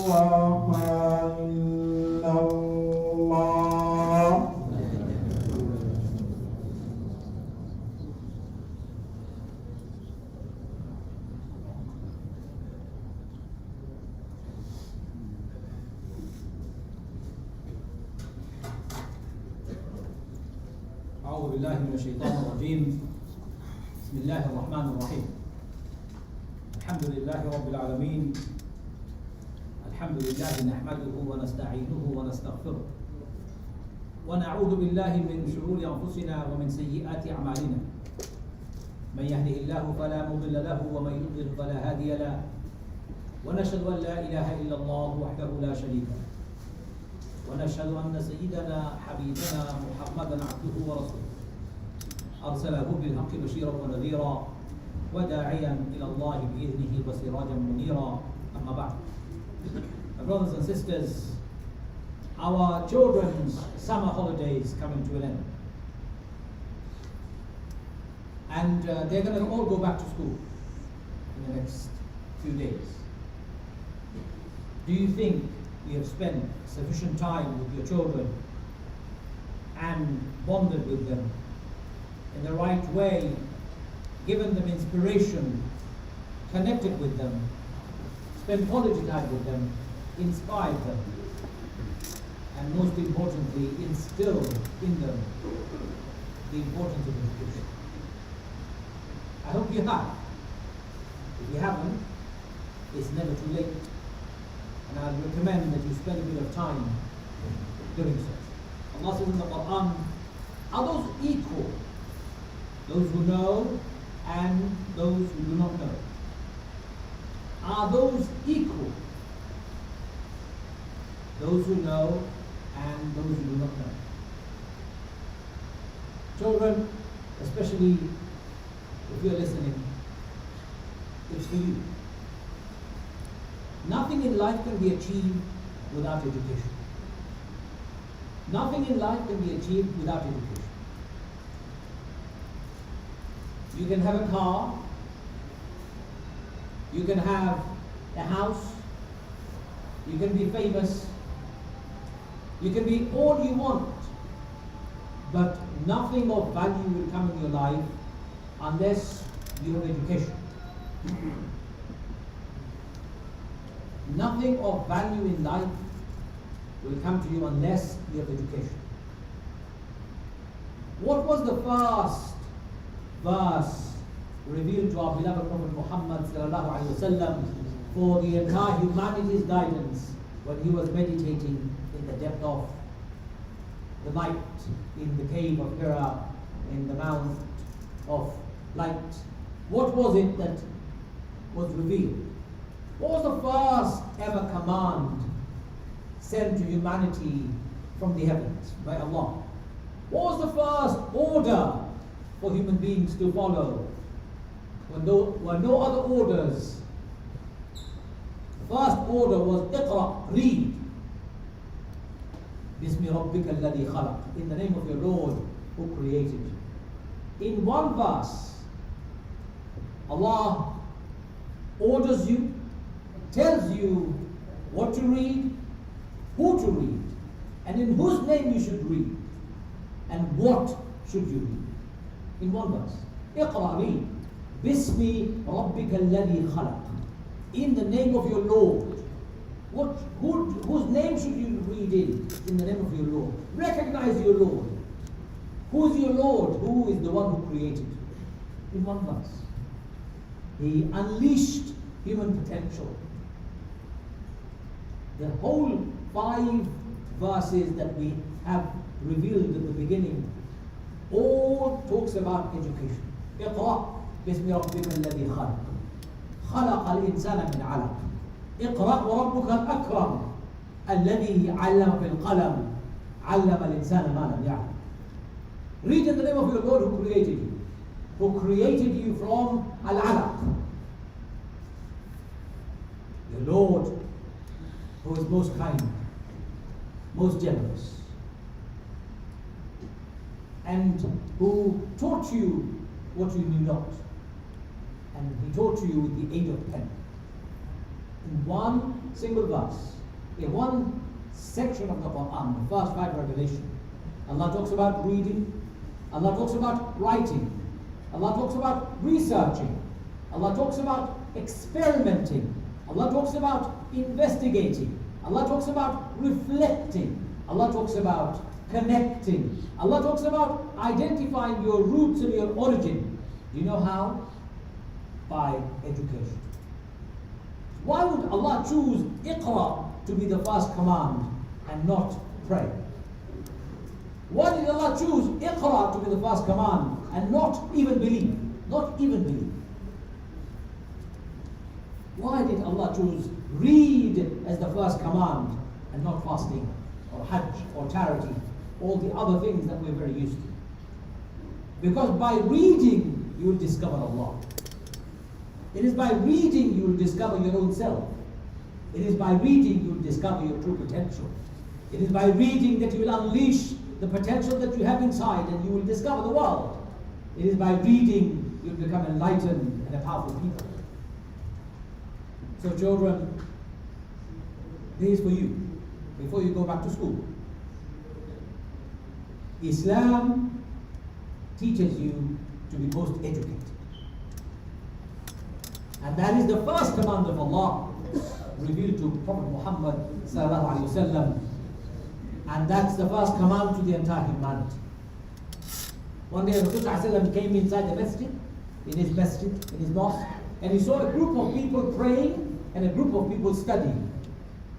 إله إلا الله. أعوذ بالله من الشيطان الرجيم. بسم الله الرحمن الرحيم. الحمد لله رب العالمين. الحمد لله نحمده ونستعينه ونستغفره ونعوذ بالله من شرور أنفسنا ومن سيئات أعمالنا. من يهده الله فلا مضل له ومن يضلل فلا هادي له ونشهد أن لا إله إلا الله وحده لا شريك له ونشهد أن سيدنا حبيبنا محمدا عبده ورسوله أرسله بالحق بشيرا ونذيرا وداعيا إلى الله بإذنه وسراجا منيرا. أما بعد. My brothers and sisters, our children's summer holidays coming to an end. And they're going to all go back to school in the next few days. Do you think you have spent sufficient time with your children and bonded with them in the right way, given them inspiration, connected with them, spent quality time with them, inspired them, and most importantly, instilled in them the importance of education? I hope you have. If you haven't, it's never too late. And I recommend that you spend a bit of time doing so. Allah says in the Quran, are those equal? Those who know and those who do not know. Are those equal? Those who know and those who do not know. Children, especially if you're listening, it's for you. Nothing in life can be achieved without education. Nothing in life can be achieved without education. You can have a car, you can have a house, you can be famous, you can be all you want, but nothing of value will come in your life unless you have education. Nothing of value in life will come to you unless you have education. What was the first verse revealed to our beloved Prophet Muhammad sallallahu alaihi wasallam for the entire humanity's guidance when he was meditating in the depth of the night in the cave of Hira, in the Mount of Light? What was it that was revealed? What was the first ever command sent to humanity from the heavens by Allah? What was the first order for human beings to follow when there were no other orders? The first order was Iqra, read. Bismi rabbika alladhi khalaq, in the name of your Lord who created you. In one verse, Allah orders you, tells you what to read, who to read, and in whose name you should read, and what should you read. In one verse. Iqra, read. Bismi rabbika alladhi khalaq. In the name of your Lord. Whose name should you read in the name of your Lord? Recognize your Lord. Who is your Lord? Who is the one who created you? In one verse. He unleashed human potential. The whole 5 verses that we have revealed at the beginning all talks about education. اقرأ باسم ربك الذي خلق خلق الإنسان من علق اقرأ وربك الأكرم الذي علم بالقلم علم الإنسان ما لم يعلم. Read in the name of your Lord who created you from al-alaq. Your Lord who is most kind, most generous, and who taught you what you knew not, and he taught you with the aid of pen. In one single verse, in one section of the Quran, the first 5 revelations, Allah talks about reading, Allah talks about writing, Allah talks about researching, Allah talks about experimenting, Allah talks about investigating, Allah talks about reflecting, Allah talks about connecting, Allah talks about identifying your roots and your origin. Do you know how? By education. Why would Allah choose Iqra to be the first command and not pray? Why did Allah choose Iqra to be the first command and not even believe? Not even believe. Why did Allah choose read as the first command and not fasting or hajj or charity, all the other things that we're very used to? Because by reading you will discover Allah. It is by reading you will discover your own self. It is by reading you will discover your true potential. It is by reading that you will unleash the potential that you have inside and you will discover the world. It is by reading you will become enlightened and a powerful people. So children, this is for you before you go back to school. Islam teaches you to be most educated. And that is the first command of Allah revealed to Prophet Muhammad sallallahu alaihi wasallam. And that's the first command to the entire humanity. One day Rasulullah came inside the masjid, in his mosque, and he saw a group of people praying and a group of people studying.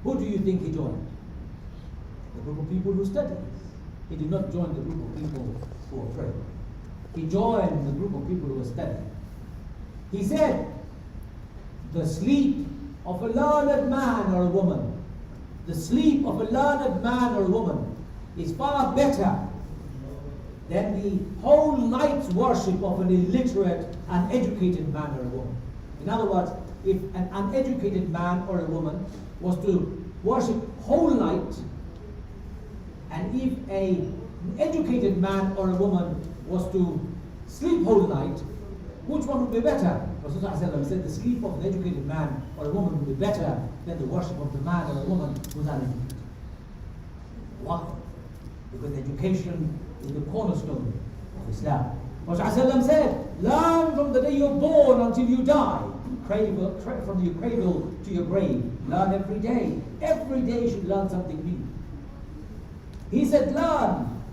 Who do you think he joined? The group of people who studied. He did not join the group of people who were praying. He joined the group of people who were studying. He said, the sleep of a learned man or a woman, the sleep of a learned man or a woman is far better than the whole night's worship of an illiterate, uneducated man or a woman. In other words, if an uneducated man or a woman was to worship whole night, and if an educated man or a woman was to sleep whole night, which one would be better? Rasulullah said the sleep of an educated man or a woman would be better than the worship of the man or a woman who is uneducated. Why? Because education is the cornerstone of Islam. Rasulullah said, learn from the day you're born until you die. From your cradle to your grave. Learn every day. Every day you should learn something new. He said, learn.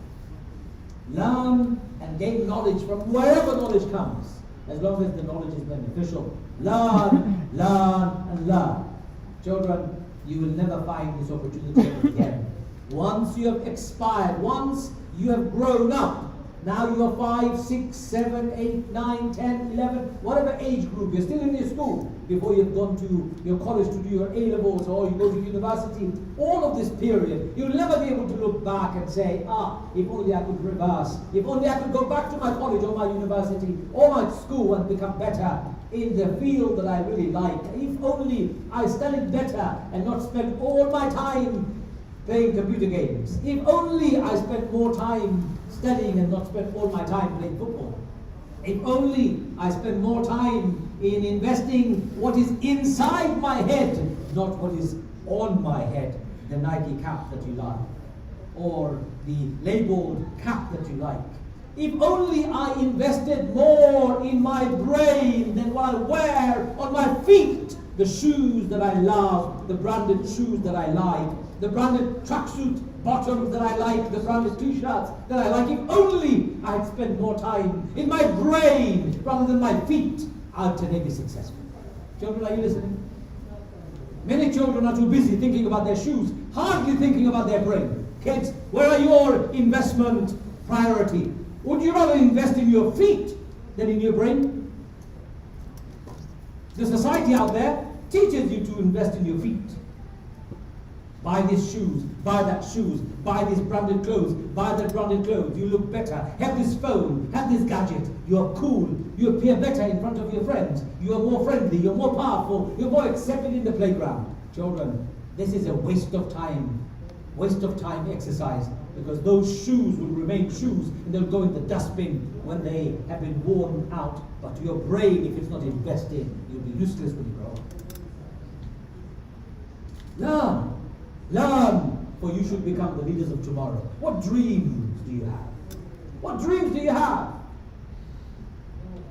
Learn and gain knowledge from wherever knowledge comes, as long as the knowledge is beneficial. Learn, learn, and learn. Children, you will never find this opportunity again. Once you have expired, once you have grown up, now you are 5, 6, 7, 8, 9, 10, 11, whatever age group, you're still in your school before you've gone to your college to do your A-levels or you go to university. All of this period, you'll never be able to look back and say, if only I could reverse, if only I could go back to my college or my university or my school and become better in the field that I really like. If only I studied better and not spent all my time playing computer games. If only I spent more time studying and not spent all my time playing football. If only I spent more time in investing what is inside my head, not what is on my head. The Nike cap that you like, or the labeled cap that you like. If only I invested more in my brain than what I wear on my feet. The shoes that I love, the branded shoes that I like, the branded tracksuit bottoms that I like, the branded t-shirts that I like. If only I had spent more time in my brain rather than my feet, I would today be successful. Children, are you listening? Many children are too busy thinking about their shoes, hardly thinking about their brain. Kids, where are your investment priority? Would you rather invest in your feet than in your brain? The society out there teaches you to invest in your feet. Buy these shoes, buy that shoes, buy these branded clothes, buy that branded clothes. You look better. Have this phone, have this gadget. You are cool. You appear better in front of your friends. You are more friendly, you're more powerful, you're more accepted in the playground. Children, this is a waste of time exercise, because those shoes will remain shoes and they'll go in the dustbin when they have been worn out. But your brain, if it's not invested, you'll be useless when you grow up. Learn. Learn, for you should become the leaders of tomorrow. What dreams do you have? What dreams do you have?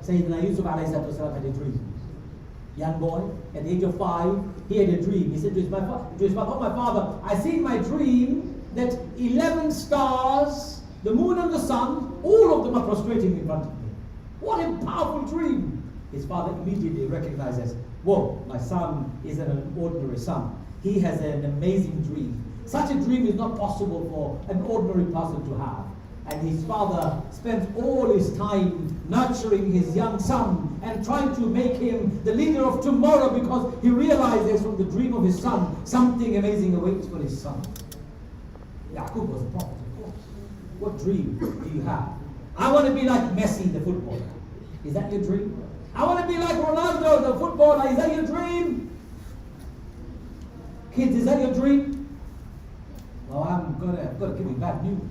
Sayyidina Yusuf alayhi salatu had a dream. Young boy, at the age of 5, he had a dream. He said to his father, "Oh my father, I see in my dream that 11 stars, the moon and the sun, all of them are prostrating in front of me. What a powerful dream!" His father immediately recognizes, whoa, my son isn't an ordinary son. He has an amazing dream. Such a dream is not possible for an ordinary person to have. And his father spends all his time nurturing his young son and trying to make him the leader of tomorrow, because he realizes from the dream of his son, something amazing awaits for his son. Yaqub was a prophet, of course. What dream do you have? I want to be like Messi, the footballer. Is that your dream? I want to be like Ronaldo, the footballer. Is that your dream? Kids, is that your dream? Well, I'm going to give you bad news.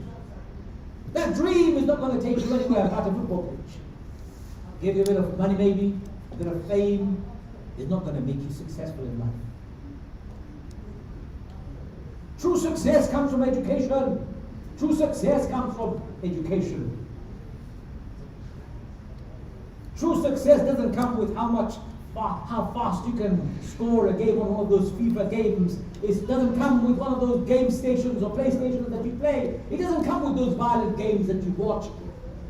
That dream is not going to take you anywhere but a football pitch. Give you a bit of money maybe, a bit of fame. It's not going to make you successful in life. True success comes from education. True success comes from education. True success doesn't come with how fast you can score a game on one of those FIFA games. It doesn't come with one of those game stations or PlayStations that you play. It doesn't come with those violent games that you watch.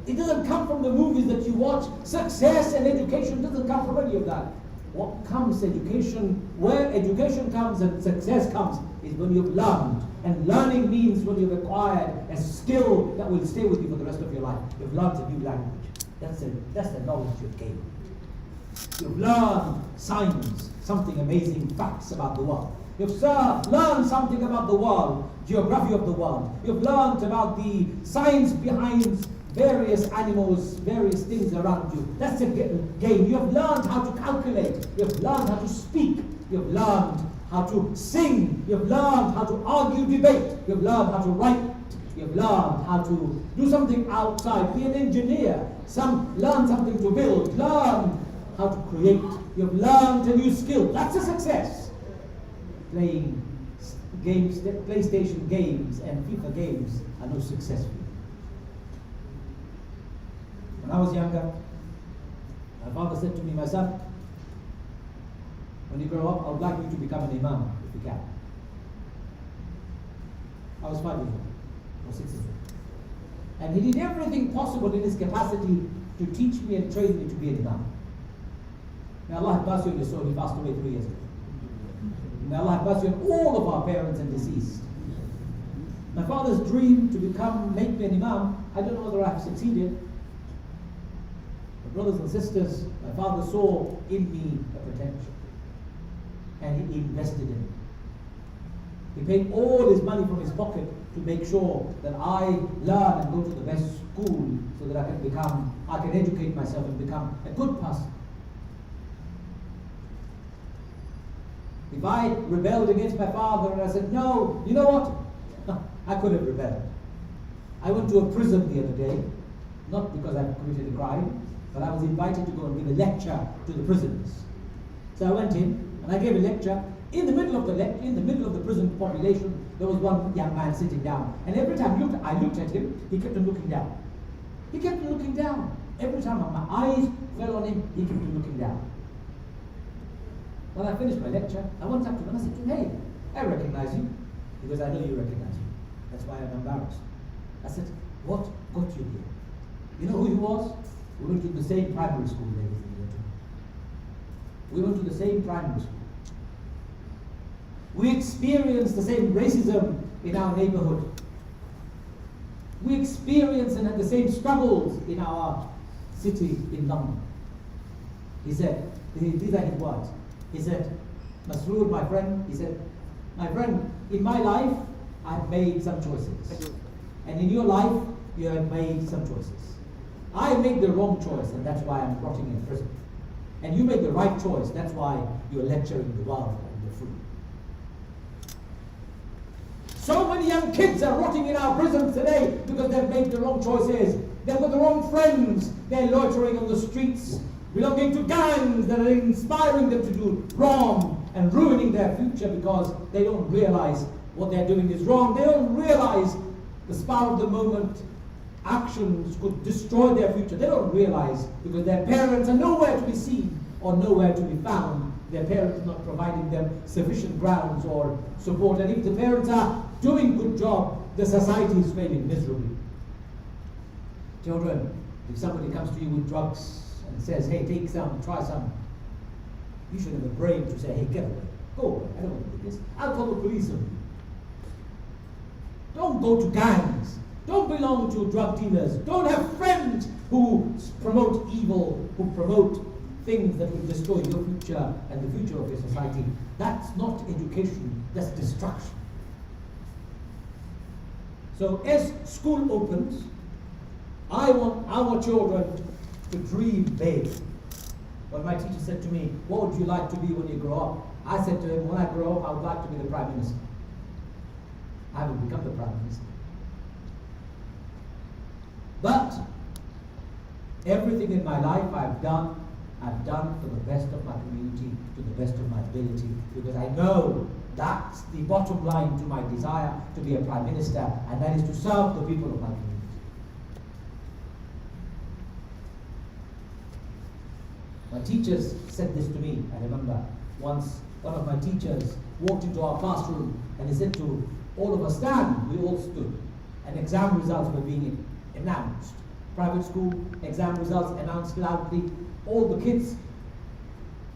It doesn't come from the movies that you watch. Success and education doesn't come from any of that. What comes where education comes and success comes, is when you've learned. And learning means when you've acquired a skill that will stay with you for the rest of your life. You've learned a new language. That's the knowledge you've gained. You've learned science, something amazing, facts about the world. You've learned something about the world, geography of the world. You've learned about the science behind various animals, various things around you. That's a game. You have learned how to calculate. You've learned how to speak. You've learned how to sing. You've learned how to argue, debate. You've learned how to write. You've learned how to do something outside. Be an engineer. Learn something to build. Learn how to create. You've learned a new skill. That's a success. Playing games, PlayStation games and FIFA games are no success for you. When I was younger, my father said to me, "My son, when you grow up, I would like you to become an imam if you can." I was 5 years old, or 6 years old. And he did everything possible in his capacity to teach me and train me to be an imam. May Allah have mercy on his soul. He passed away 3 years ago. May Allah have mercy on all of our parents and deceased. My father's dream to make me an imam, I don't know whether I have succeeded. But brothers and sisters, my father saw in me a potential. And he invested in it. He paid all his money from his pocket to make sure that I learn and go to the best school so that I can educate myself and become a good person. If I rebelled against my father and I said, "No, you know what?" I could have rebelled. I went to a prison the other day, not because I committed a crime, but I was invited to go and give a lecture to the prisoners. So I went in and I gave a lecture. In the middle of the prison population, there was one young man sitting down. And every time I looked at him, he kept on looking down. He kept on looking down. Every time my eyes fell on him, he kept on looking down. When I finished my lecture, I went up to him and I said to him, "Hey, I recognize you." Because I know you recognize me. That's why I'm embarrassed. I said, "What got you here?" You know who he was? We went to the same primary school, ladies and gentlemen. We went to the same primary school. We experienced the same racism in our neighborhood. We experienced and had the same struggles in our city in London. He said, these are his words. He said, "Masroor, my friend," he said, "My friend, in my life, I have made some choices. And in your life, you have made some choices. I made the wrong choice, and that's why I'm rotting in prison. And you made the right choice, that's why you're lecturing the world and you're free." So many young kids are rotting in our prisons today because they've made the wrong choices. They've got the wrong friends. They're loitering on the streets, belonging to gangs that are inspiring them to do wrong. and ruining their future because they don't realize what they're doing is wrong. They don't realize the spur of the moment actions could destroy their future. They don't realize because their parents are nowhere to be seen or nowhere to be found. Their parents are not providing them sufficient grounds or support. And if the parents are doing a good job, the society is failing miserably. Children, if somebody comes to you with drugs and says, hey, take some, try some, you should have a brain to say, hey, get away, go away, I don't want to do this. I'll call the police on you. Don't go to gangs. Don't belong to drug dealers. Don't have friends who promote evil, who promote things that will destroy your future and the future of your society. That's not education, that's destruction. So as school opens, I want our children to dream big. When my teacher said to me, what would you like to be when you grow up? I said to him, when I grow up, I would like to be the Prime Minister. I haven't become the Prime Minister. But everything in my life I've done for the best of my community, to the best of my ability, because I know that's the bottom line to my desire to be a Prime Minister, and that is to serve the people of my community. My teachers said this to me. I remember once one of my teachers walked into our classroom and he said to all of us, stand. We all stood. And exam results were being announced. Private school, exam results announced loudly. All the kids,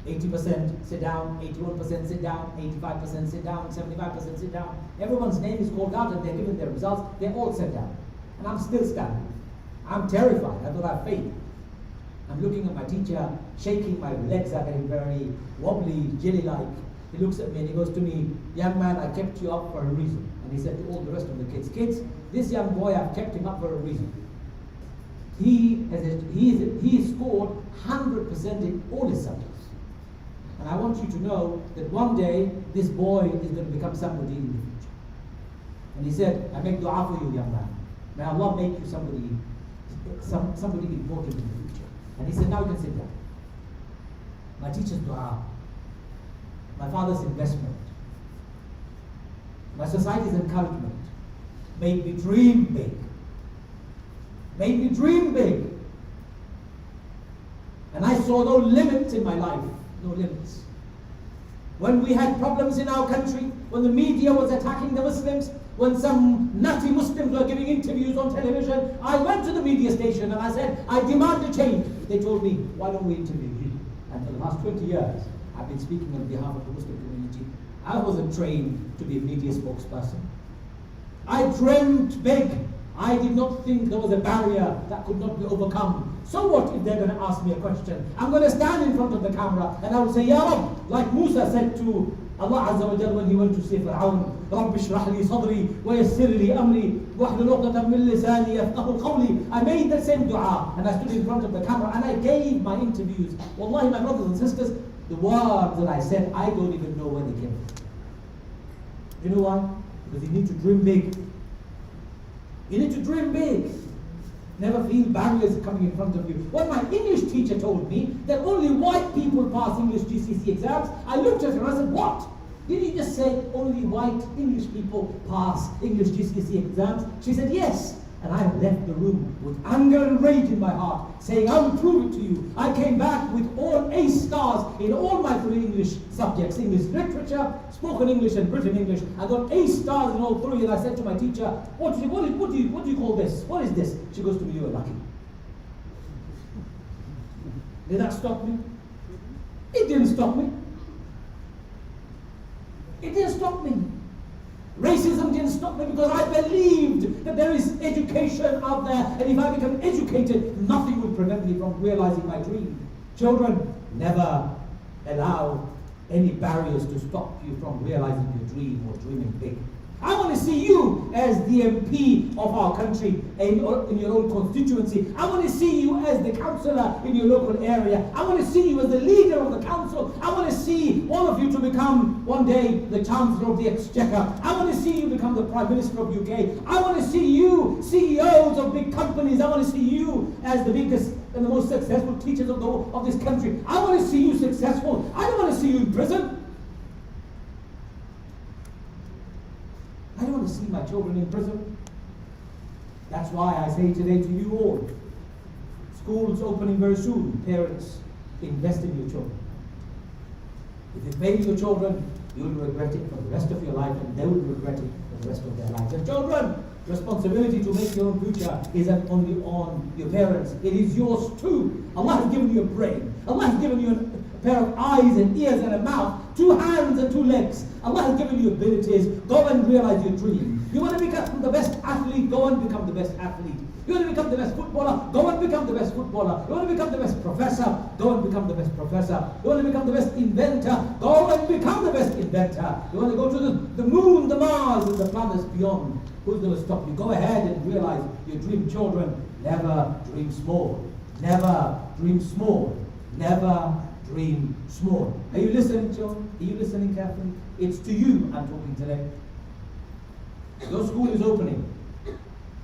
80% sit down, 81% sit down, 85% sit down, 75% sit down. Everyone's name is called out and they're given their results. They all sit down. And I'm still standing. I'm terrified. I thought I'd failed. I'm looking at my teacher, shaking, my legs are getting very wobbly, jelly-like. He looks at me and he goes to me, young man, I kept you up for a reason. And he said to all the rest of the kids, kids, this young boy, I've kept him up for a reason. He scored 100% in all his subjects. And I want you to know that one day, this boy is going to become somebody in the future. And he said, I make dua for you, young man. May Allah make you somebody important in the future. And he said, now you can sit down. My teacher's dua, my father's investment, my society's encouragement made me dream big. Made me dream big. And I saw no limits in my life, no limits. When we had problems in our country, when the media was attacking the Muslims, when some nutty Muslims were giving interviews on television, I went to the media station and I said, I demand a change. They told me, why don't we interview you? And for the last 20 years, I've been speaking on behalf of the Muslim community. I wasn't trained to be a media spokesperson. I dreamt big. I did not think there was a barrier that could not be overcome. So what if they're going to ask me a question? I'm going to stand in front of the camera and I will say, Ya Rab, like Musa said to Allah Azza wa Jal when he went to say Fir'aun, Rabbi shrah li sadri wa yassir li amri wahlul 'uqdatan min lisani yafqahu qawli. I made the same dua and I stood in front of the camera and I gave my interviews. Wallahi, my brothers and sisters, the words that I said, I don't even know where they came from. You know why? Because you need to dream big. You need to dream big. Never feel barriers coming in front of you. When my English teacher told me that only white people pass English GCSE exams, I looked at her and I said, what? Did he just say only white English people pass English GCSE exams? She said, yes. And I left the room with anger and rage in my heart, saying, I will prove it to you. I came back with all A stars in all my 3 English subjects, English literature, spoken English and written English. I got A stars in all 3, and I said to my teacher, what do you call this? What is this? She goes to me, you are lucky. Did that stop me? It didn't stop me. It didn't stop me. Racism didn't stop me because I believed that there is education out there, and if I become educated, nothing will prevent me from realizing my dream. Children, never allow any barriers to stop you from realizing your dream or dreaming big. I want to see you as the MP of our country in your own constituency. I want to see you as the councillor in your local area. I want to see you as the leader of the council. I want to see all of you to become one day the Chancellor of the Exchequer. I want to see you become the Prime Minister of UK. I want to see you CEOs of big companies. I want to see you as the biggest and the most successful teachers of this country. I want to see you successful. I don't want to see you in prison. want to see my children in prison. That's why I say today to you all, schools opening very soon. Parents, invest in your children. If you fail your children, you'll regret it for the rest of your life, and they will regret it for the rest of their lives. And children, responsibility to make your own future isn't only on your parents, it is yours too. Allah has given you a brain. Allah has given you a pair of eyes and ears and a mouth, 2 hands and 2 legs. Allah has given you abilities. Go and realize your dream. You want to become the best athlete? Go and become the best athlete. You want to become the best footballer? Go and become the best footballer. You want to become the best professor? Go and become the best professor. You want to become the best inventor? Go and become the best inventor. You want to go to the moon, the Mars, and the planets beyond? Who's going to stop you? Go ahead and realize your dream. Children, never dream small. Never dream small. Never dream small. Are you listening, children? Are you listening carefully? It's to you I'm talking today. Your school is opening.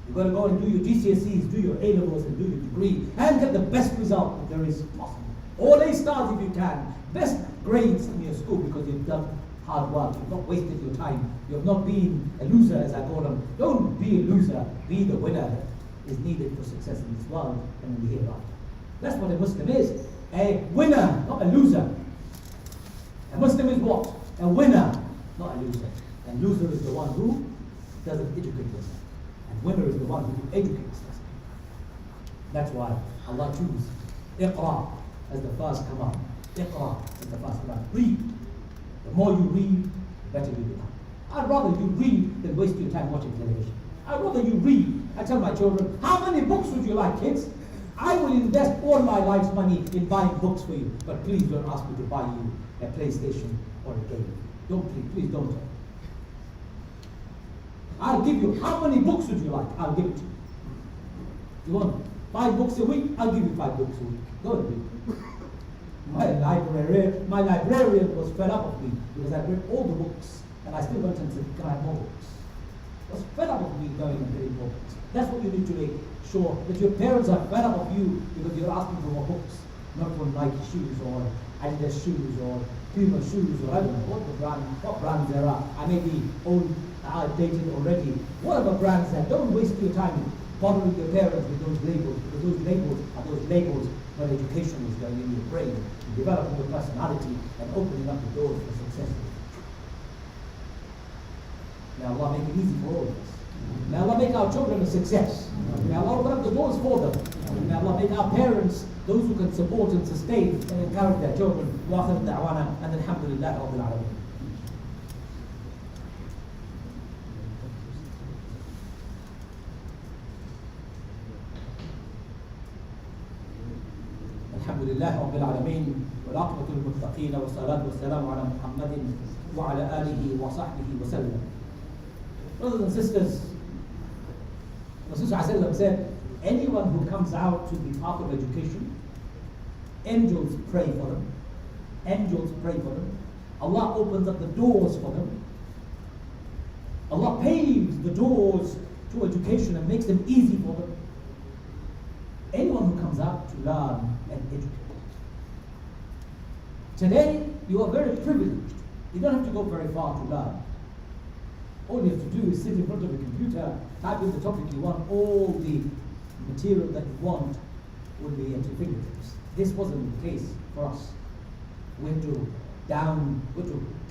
You've got to go and do your GCSEs, do your A-levels, and do your degree, and get the best result that there is possible. All A stars if you can. Best grades in your school because you've done hard work. You've not wasted your time. You have not been a loser, as I call them. Don't be a loser. Be the winner that is needed for success in this world and in the hereafter. That's what a Muslim is. A winner, not a loser. A Muslim is what? A winner, not a loser. And loser is the one who doesn't educate himself. And winner is the one who educates us. That's why Allah chooses Iqra as the first command. Iqra as the first command. Read. The more you read, the better you become. I'd rather you read than waste your time watching television. I'd rather you read. I tell my children, how many books would you like, kids? I will invest all my life's money in buying books for you, but please don't ask me to buy you a PlayStation or a game. Don't please don't. I'll give you, how many books would you like? I'll give it to you. You want 5 books a week? I'll give you 5 books a week. Go and read. My librarian was fed up of me because I read all the books and I still went and said, can I have more books? I was fed up of me going and reading more books. That's what you need to make sure that your parents are fed up of you because you're asking for more books, not for Nike shoes or Adidas shoes or Puma shoes or I don't know what brands there are. I may be outdated already. Whatever brands there, don't waste your time bothering your parents with those labels, because those labels are those labels where education is going in your brain, developing your personality and opening up the doors for success. May Allah make it easy for all of us. May Allah make our children a success. May Allah open up the doors for them. May Allah make our parents those who can support and sustain and encourage their children. Wa akhir da'wana and alhamdulillah rabbil alamin. الحمد لله رب العالمين والعاقبة للمتقين والصلاة والسلام على محمد وعلى آله وصحبه وسلم. Brothers and sisters, Rasul said, anyone who comes out to the path of education, angels pray for them. Angels pray for them. Allah opens up the doors for them. Allah paves the doors to education and makes them easy for them. Anyone who comes out to learn and educate. Today, you are very privileged. You don't have to go very far to learn. All you have to do is sit in front of a computer, type in the topic you want, all the material that you want will be at your fingertips. This wasn't the case for us. We had to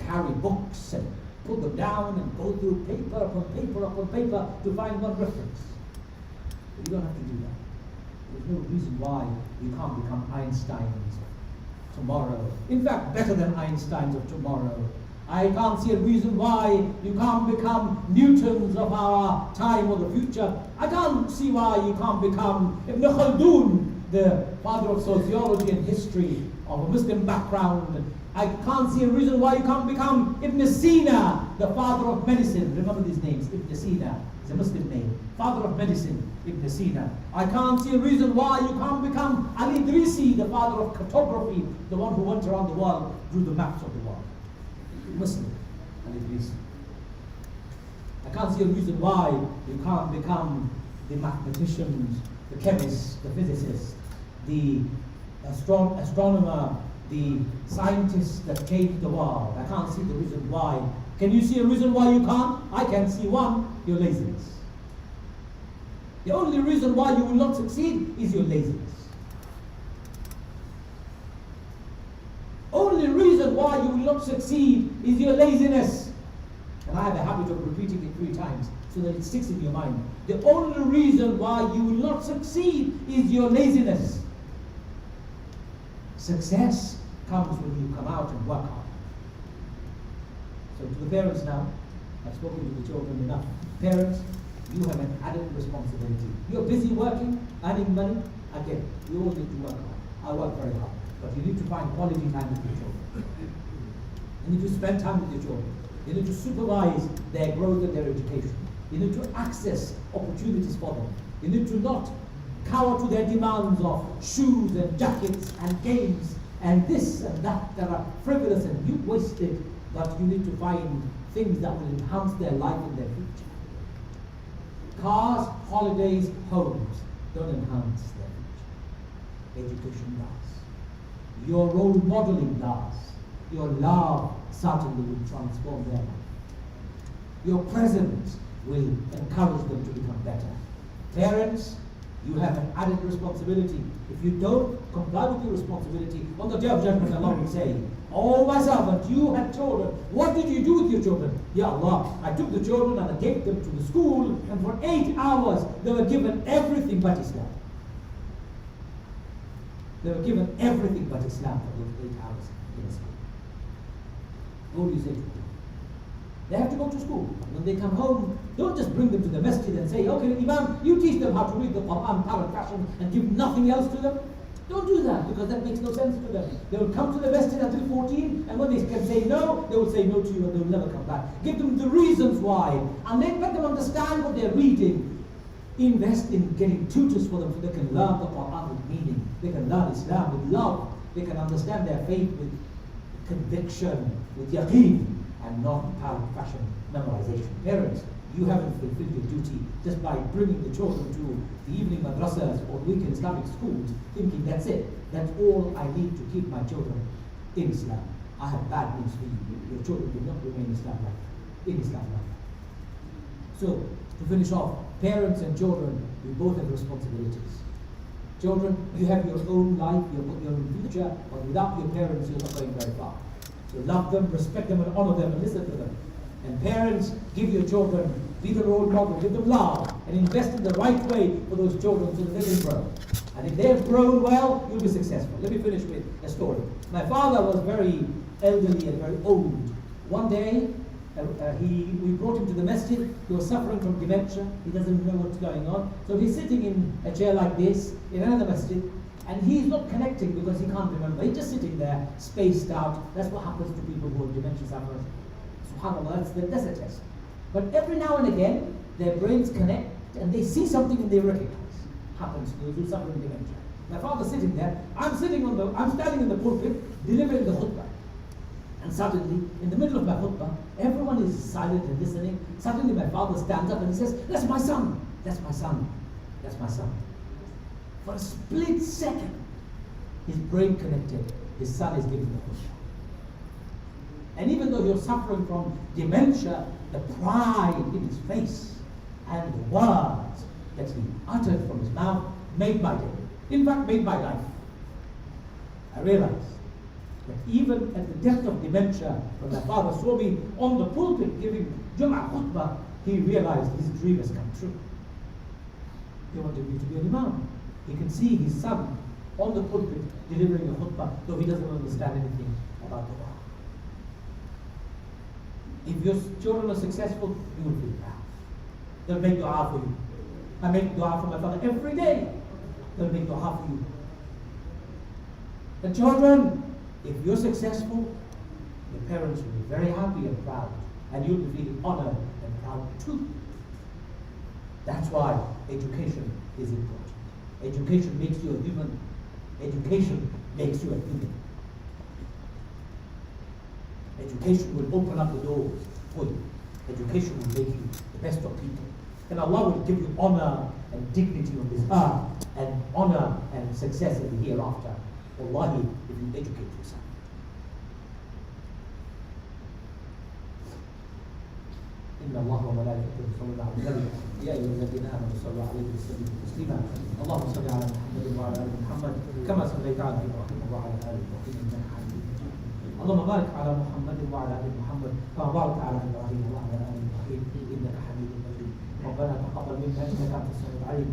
carry books and put them down and go through paper upon paper upon paper to find one reference. But you don't have to do that. There's no reason why you can't become Einsteins of tomorrow. In fact, better than Einsteins of tomorrow. I can't see a reason why you can't become Newtons of our time or the future. I can't see why you can't become Ibn Khaldun, the father of sociology and history of a Muslim background. I can't see a reason why you can't become Ibn Sina, the father of medicine. Remember these names. Ibn Sina is a Muslim name. Father of medicine, Ibn Sina. I can't see a reason why you can't become Ali Idrisi, the father of cartography, the one who went around the world, drew the maps of the world. Muslim, Ali Idrisi. I can't see a reason why you can't become the mathematicians, the chemists, the physicists, the astronomer, the scientists that changed the world. I can't see the reason why Can you see a reason why you can't? I can see one, your laziness. The only reason why you will not succeed is your laziness. Only reason why you will not succeed is your laziness. And I have a habit of repeating it 3 times so that it sticks in your mind. The only reason why you will not succeed is your laziness. Success comes when you come out and work hard. So to the parents now, I've spoken to the children enough. Parents, you have an added responsibility. You're busy working, earning money. Again, you all need to work hard. I work very hard. But you need to find quality time with your children. You need to spend time with your children. You need to supervise their growth and their education. You need to access opportunities for them. You need to not cower to their demands of shoes and jackets and games and this and that are frivolous and you wasted, but you need to find things that will enhance their life and their future. Cars, holidays, homes don't enhance their future. Education does. Your role modeling does. Your love certainly will transform their life. Your presence will encourage them to become better. Parents, you have an added responsibility. If you don't comply with your responsibility, on the day of judgment Allah will say, "Oh my servant, you had children. What did you do with your children?" Ya Allah, I took the children and I gave them to the school, and for 8 hours they were given everything but Islam. They were given everything but Islam for those 8 hours in school. What do you say to them? They have to go to school. When they come home, don't just bring them to the masjid and say, "Okay, Imam, you teach them how to read the Quran, current fashion, and give nothing else to them." Don't do that, because that makes no sense to them. They will come to the masjid until 14, and when they can say no, they will say no to you and they will never come back. Give them the reasons why, and then let them understand what they're reading. Invest in getting tutors for them so they can learn the Quran with meaning. They can learn Islam with love. They can understand their faith with conviction, with yaqeen, and not power fashion memorization. Parents, you haven't fulfilled your duty just by bringing the children to the evening madrasas or weekend Islamic schools, thinking that's it. That's all I need to keep my children in Islam. I have bad news for you. Your children will not remain in Islam life. So, to finish off, parents and children, you both have responsibilities. Children, you have your own life, your own future, but without your parents, you're not going very far. So love them, respect them, and honor them, and listen to them. And parents, give your children, be the role model, give them love, and invest in the right way for those children so that they can grow. And if they've grown well, you'll be successful. Let me finish with a story. My father was very elderly and very old. One day, we brought him to the masjid. He was suffering from dementia. He doesn't know what's going on. So he's sitting in a chair like this in another masjid. And he's not connecting because he can't remember. He's just sitting there, spaced out. That's what happens to people who are dementia sufferers. SubhanAllah, that's a test. But every now and again, their brains connect and they see something and they recognize. Happens to those who suffer from dementia. My father's sitting there. I'm standing in the pulpit, delivering the khutbah. And suddenly, in the middle of my khutbah, everyone is silent and listening. Suddenly my father stands up and he says, "That's my son. That's my son. That's my son." For a split second, his brain connected. His son is giving the khutbah. And even though you're suffering from dementia, the pride in his face and the words that he uttered from his mouth made my day. In fact, made my life. I realized that even at the depth of dementia, when my father saw me on the pulpit giving Jum'ah khutbah, he realized his dream has come true. He wanted me to be an imam. He can see his son on the pulpit delivering a khutbah, though he doesn't understand anything about the Quran. If your children are successful, you will feel proud. They'll make dua for you. I make dua for my father every day. They'll make dua for you. And children, if you're successful, your parents will be very happy and proud, and you'll be feeling honored and proud too. That's why education is important. Education makes you a human. Education makes you a human. Education will open up the doors for you. Education will make you the best of people. And Allah will give you honor and dignity on this earth, and honor and success in the hereafter. Wallahi, if you educate yourself. إن الله وملائكته يصلون على النبي يا أيها الذين آمنوا صلوا عليه وسلموا تسليما اللهم صل على محمد وعلى آل محمد كما صليت على إبراهيم وعلى آل إبراهيم إنك حميد مجيد اللهم بارك على محمد وعلى آل محمد كما باركت على إبراهيم وعلى آل إبراهيم إنك حميد مجيد ربنا تقبل منا إنك أنت السميع العليم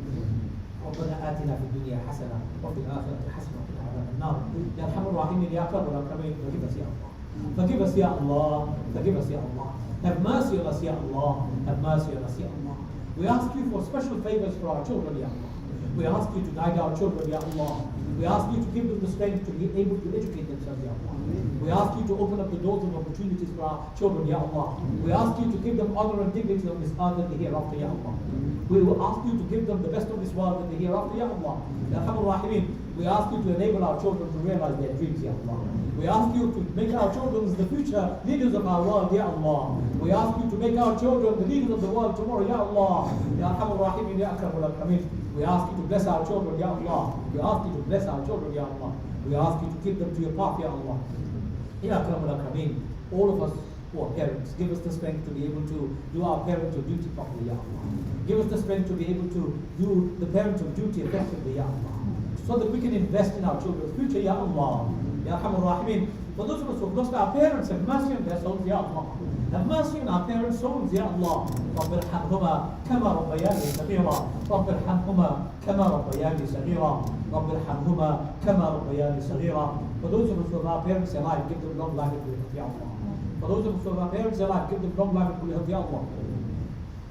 ربنا آتنا في الدنيا حسنة وفي الآخرة حسنة وقنا عذاب النار يا أرحم الراحمين يا أكرم الأكرمين forgive us يا الله forgive us يا الله forgive us يا الله have mercy on us يا الله have mercy on us يا الله we ask you for special favors for our children يا الله we ask you to guide our children يا الله we ask you to give them the strength to be able to educate themselves يا الله we ask you to open up the doors of opportunities for our children يا الله we ask you to give them honor and dignity on this earth and the hereafter يا الله we will ask you to give them the best of this world and the hereafter يا الله يا أرحم الراحمين we ask you to enable our children to realize their dreams يا الله we ask you to make our children the future leaders of our world يا الله we ask you to make our children the leaders of the world tomorrow يا الله يا أرحم الراحمين يا أكرم الأكرمين we ask you to bless our children يا الله we ask you to bless our children يا الله we ask you to keep them to your path يا الله يا أكرم الأكرمين all of us who are parents give us the strength to be able to do our parental duty properly يا الله give us the strength to be able to do the parental duty effectively يا الله so that we can invest in our children's future يا الله يا أرحم الراحمين for those of us who have lost our parents have mercy on their souls يا الله have mercy on our parents' souls يا الله رب ارحمهما كما ربياني صغيرا رب ارحمهما كما ربياني صغيرا رب ارحمهما كما ربياني صغيرا for those of us who have our parents alive give them long life and good health يا الله for those of us who have our parents alive give them long life and good health يا الله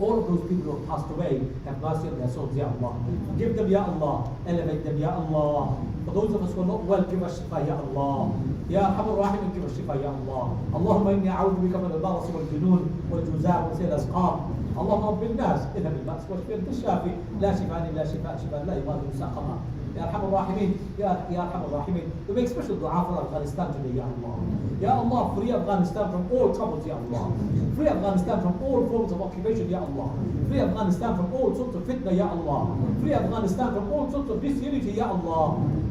all of those people who have passed away have mercy on their souls يا الله give them يا الله elevate them يا الله for those of us who are not well give us shifa يا الله يا أرحم الراحمين give us shifa يا الله اللهم إني أعوذ بك من البرص والجنون والجزاء وسيل الأسقام اللهم رب الناس اذهب البأس واشفي أنت الشافي لا شفاء إلا شفاء لا يغادر سقما يا أرحم الراحمين يا أرحم الراحمين we make special dua for Afghanistan today يا الله يا الله free Afghanistan from all troubles يا الله free Afghanistan from all forms of occupation يا الله free Afghanistan from all sorts of fitna يا الله free Afghanistan from all sorts of disunity يا الله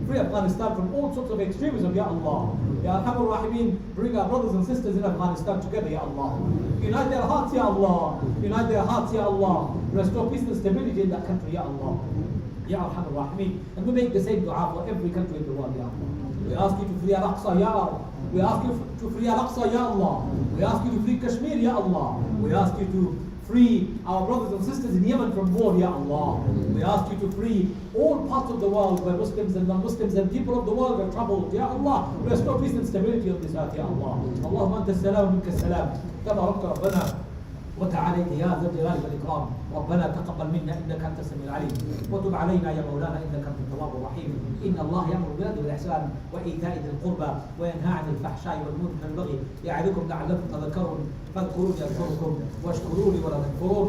free Afghanistan from all sorts of extremism يا الله يا أرحم الراحمين bring our brothers and sisters in Afghanistan together يا الله unite their hearts يا الله unite their hearts يا الله restore peace and stability in that country يا الله يا أرحم الراحمين and we make the same dua for every country in the world يا الله we ask you to free Al-Aqsa يا الله we ask you to free Al-Aqsa يا الله we ask you to free Kashmir يا الله we ask you to free our brothers and sisters in Yemen from war يا الله we ask you to free all parts of the world where Muslims and non-Muslims and people of the world are troubled يا الله restore peace and stability on this earth يا الله اللهم أنت السلام ومنك السلام تبارك ربنا وتعاليت يا ذا الجلال والإكرام ربنا تقبل منا إنك أنت السميع العليم وتب علينا يا مولانا إنك أنت التواب الرحيم إن الله يأمر بالعدل والإحسان وإيتاء ذي القربى وينهى عن الفحشاء والمنكر والبغي يعظكم لعلكم تذكرون فاذكروني أذكركم واشكروا لي ولا تكفرون